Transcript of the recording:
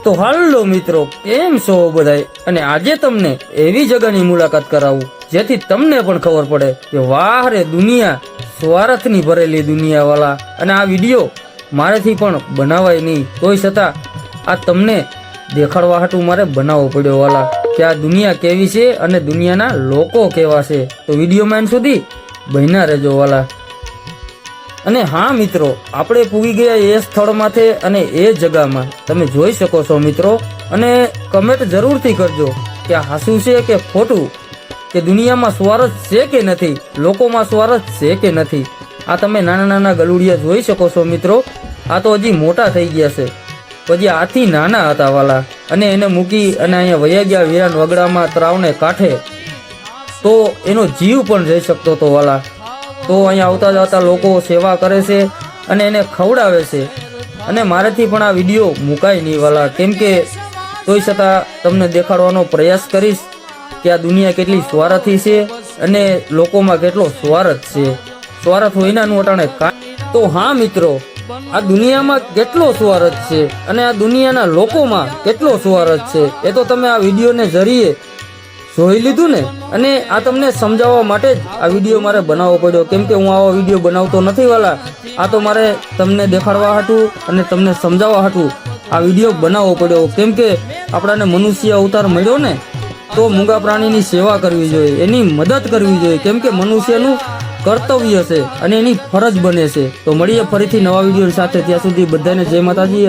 તો હાલો મિત્રો, કેમ છો બધાય? અને આજે તમને એવી જગ્યાની મુલાકાત કરાવું જેથી તમને પણ ખબર પડે કે વાહ રે દુનિયા, સ્વાર્થની ભરેલી દુનિયા વાળા. અને આ વિડીયો મારેથી પણ બનાવાય નહીં, તોય છતાં આ તમને દેખાડવા હાટું મારે બનાવવો પડ્યો વાલા, કે આ દુનિયા કેવી છે અને દુનિયાના લોકો કેવા છે. તો વિડીયોમાં એન સુધી બન્યા રહેજો વાલા. અને હા મિત્રો, આપણે પૂગી ગયા એ સ્થળમાંથી અને એ જગામાં તમે જોઈ શકો છો મિત્રો. અને કમેન્ટ જરૂરથી કરજો કે આ હાસું છે કે ખોટું, કે દુનિયામાં સ્વાર્થ છે કે નથી, લોકોમાં સ્વાર્થ છે કે નથી. આ તમે નાના નાના ગલુડિયા જોઈ શકો છો મિત્રો. આ તો હજી મોટા થઈ ગયા છે, પછી આથી નાના હતા વાલા. અને એને મૂકી અને અહીંયા વયા ગયા વીરાન વગડામાં તળાવને કાંઠે, તો એનો જીવ પણ જઈ શકતો હતો વાલા. તો અહીંયા આવતા જતા લોકો સેવા કરે છે અને એને ખવડાવે છે. અને મારેથી પણ આ વિડીયો મુકાય નહીં વાલા, કેમ કે તોય છતાં તમને દેખાડવાનો પ્રયાસ કરીશ કે આ દુનિયા કેટલી સ્વાર્થી છે અને લોકોમાં કેટલો સ્વાર્થ છે. સ્વાર્થ હોઈનાનું અટાણે તો હા મિત્રો, આ દુનિયામાં કેટલો સ્વાર્થ છે અને આ દુનિયાના લોકોમાં કેટલો સ્વાર્થ છે એ તો તમે આ વિડીયોને જરીએ જોઈ લીધું ને. અને આ તમને સમજાવવા માટે જ આ વિડીયો મારે બનાવવો પડ્યો, કેમ કે હું આવો વિડીયો બનાવતો નથી વાલા. આ તો મારે તમને દેખાડવા હાટું અને તમને સમજાવવા હાટું આ વિડીયો બનાવવો પડ્યો, કેમ કે આપણાને મનુષ્ય અવતાર મળ્યો ને, તો મૂંગા પ્રાણીની સેવા કરવી જોઈએ, એની મદદ કરવી જોઈએ, કેમ કે મનુષ્યનું કર્તવ્ય છે અને એની ફરજ બને છે. તો મળીએ ફરીથી નવા વિડીયો સાથે, ત્યાં સુધી બધાને જય માતાજી.